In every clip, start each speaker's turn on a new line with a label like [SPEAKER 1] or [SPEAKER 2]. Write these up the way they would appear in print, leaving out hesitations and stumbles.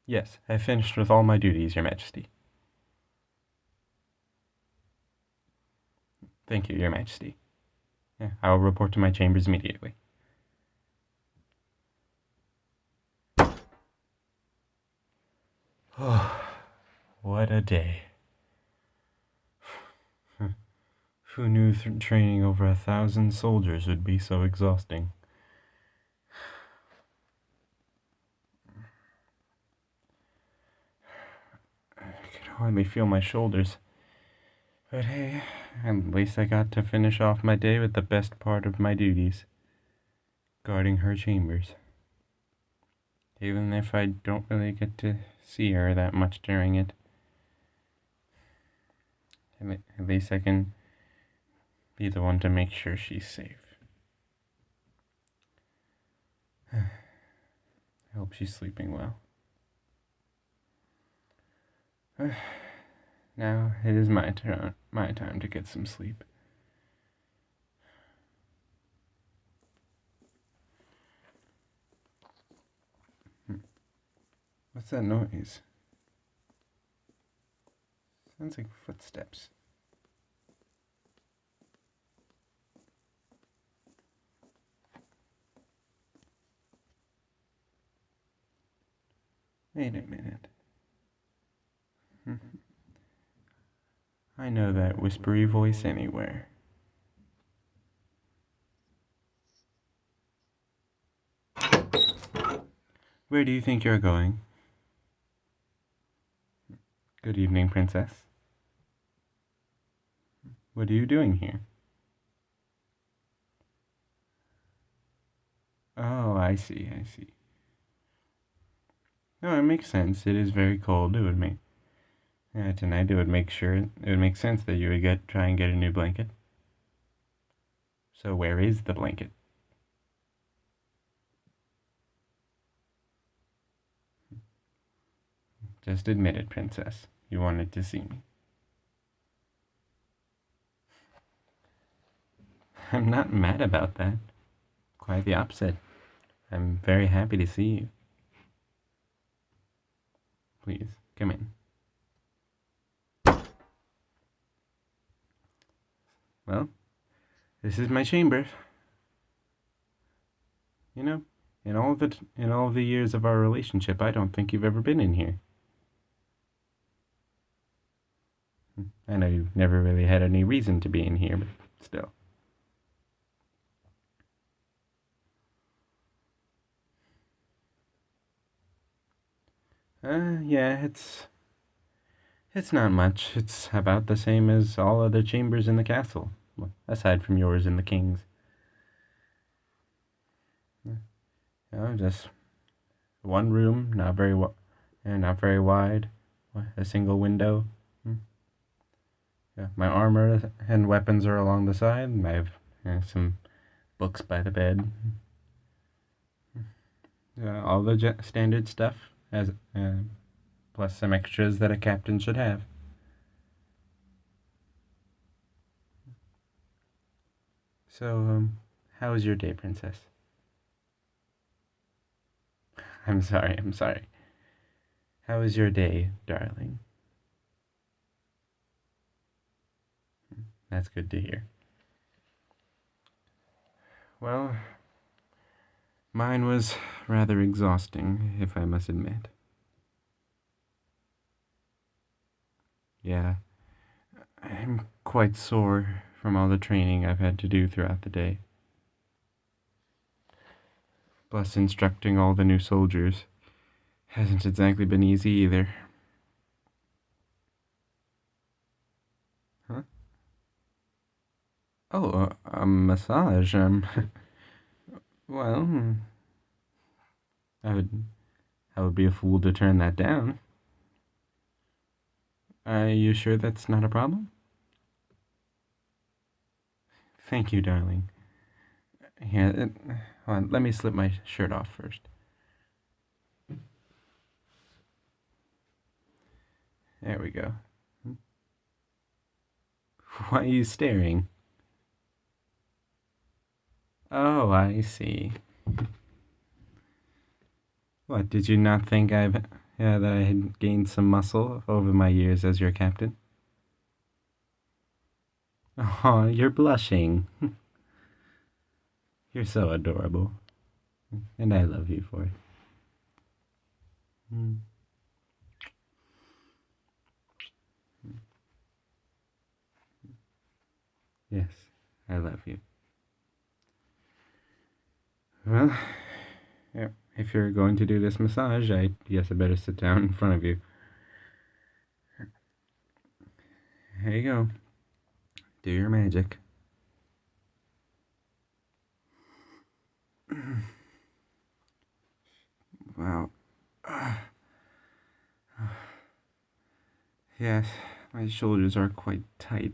[SPEAKER 1] Yes, I have finished with all my duties, Your Majesty. Thank you, Your Majesty. Yeah, I will report to my chambers immediately. Oh, what a day. Who knew training over 1,000 soldiers would be so exhausting? I could hardly feel my shoulders. But hey, at least I got to finish off my day with the best part of my duties, guarding her chambers. Even if I don't really get to see her that much during it, at least I can be the one to make sure she's safe. I hope she's sleeping well. Now it is my time to get some sleep. What's that noise? Sounds like footsteps. Wait a minute. I know that whispery voice anywhere. Where do you think you're going? Good evening, Princess. What are you doing here? Oh, I see. No, it makes sense. It is very cold. It would make tonight. It would make sense that you would try and get a new blanket. So where is the blanket? Just admit it, Princess. You wanted to see me. I'm not mad about that. Quite the opposite. I'm very happy to see you. Please, come in. Well, this is my chamber. You know, in all of the years of our relationship, I don't think you've ever been in here. I know you've never really had any reason to be in here, but still. Yeah, it's not much. It's about the same as all other chambers in the castle, aside from yours and the king's. Just one room, not very wide, a single window. Yeah, my armor and weapons are along the side. I have some books by the bed. All the standard stuff, as plus some extras that a captain should have. So, how was your day, Princess? I'm sorry. How was your day, darling? That's good to hear. Well, mine was rather exhausting, if I must admit. Yeah, I'm quite sore from all the training I've had to do throughout the day. Plus, instructing all the new soldiers hasn't exactly been easy either. Huh? Oh, a massage. Well, I would be a fool to turn that down. Are you sure that's not a problem? Thank you, darling. Here, hold on, let me slip my shirt off first. There we go. Why are you staring? Oh, I see. What, did you not think I've that I had gained some muscle over my years as your captain. Oh, you're blushing. You're so adorable. And I love you for it. Mm. Yes, I love you. Well, yeah, if you're going to do this massage, I guess I better sit down in front of you. Here you go. Do your magic. Wow. Yes, my shoulders are quite tight.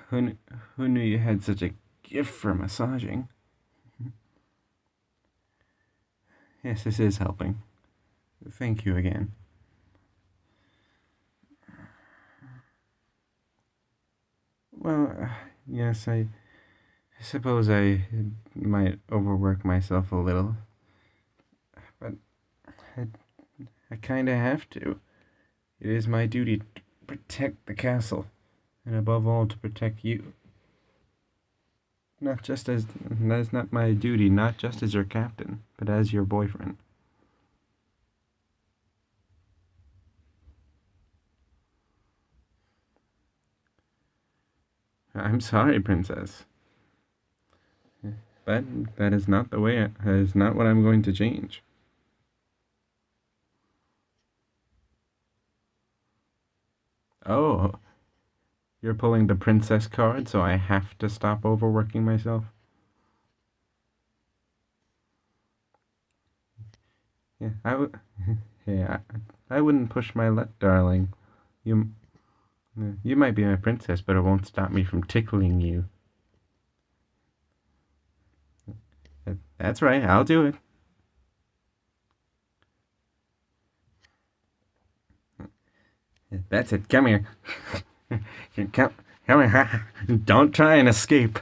[SPEAKER 1] Who, who knew you had such a gift for massaging? Yes, this is helping. Thank you again. Well, yes, I suppose I might overwork myself a little, but I kinda have to. It is my duty to protect the castle, and above all to protect you. Not just as that is not my duty, not just as your captain, but as your boyfriend. I'm sorry, princess, but that is not the way. That is not what I'm going to change. Oh, you're pulling the princess card, so I have to stop overworking myself. Yeah, yeah, I wouldn't push my luck, darling. You, you might be my princess, but it won't stop me from tickling you. That's right, I'll do it. That's it. Come here. Come, come here. Don't try and escape.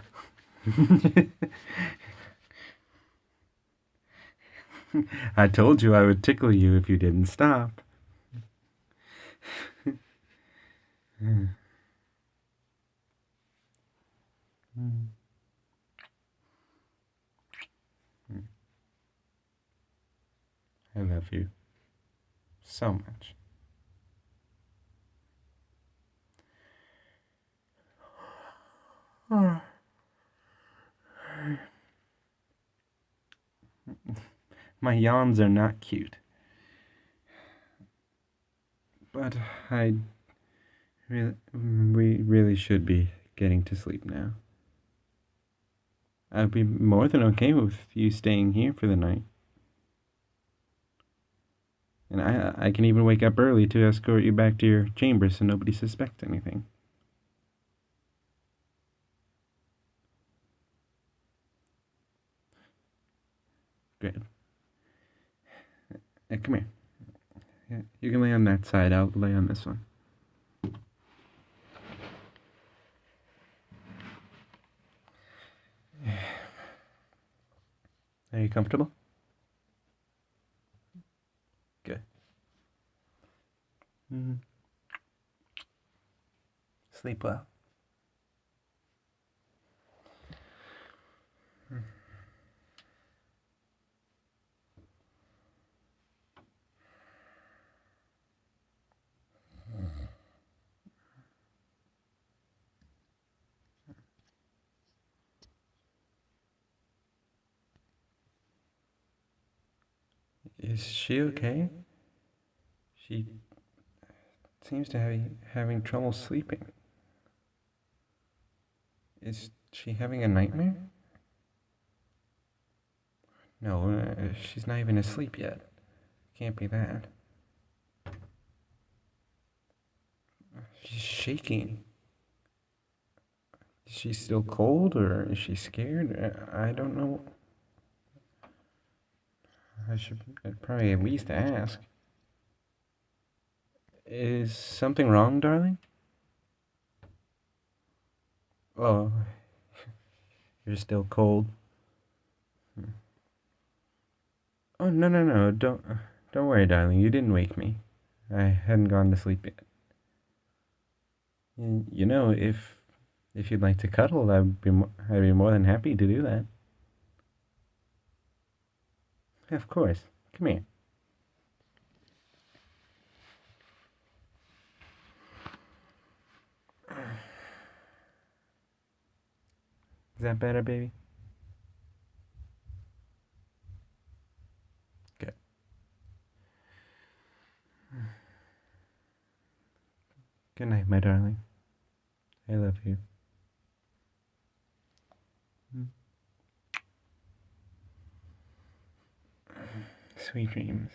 [SPEAKER 1] I told you I would tickle you if you didn't stop. I love you so much. My yawns are not cute, but we really should be getting to sleep now. I'd be more than okay with you staying here for the night. And I can even wake up early to escort you back to your chamber so nobody suspects anything. Good. Come here. Yeah, you can lay on that side. I'll lay on this one. Are you comfortable? Good. Sleep well. Is she okay? She seems to be having trouble sleeping. Is she having a nightmare? No, she's not even asleep yet. Can't be that. She's shaking. Is she still cold or is she scared? I don't know. I'd probably at least ask. Is something wrong, darling? Oh, you're still cold. Oh, no, no, no, don't worry, darling. You didn't wake me. I hadn't gone to sleep yet. You know, if you'd like to cuddle, I'd be more than happy to do that. Of course. Come here. Is that better, baby? Good. Good night, my darling. I love you. Sweet dreams.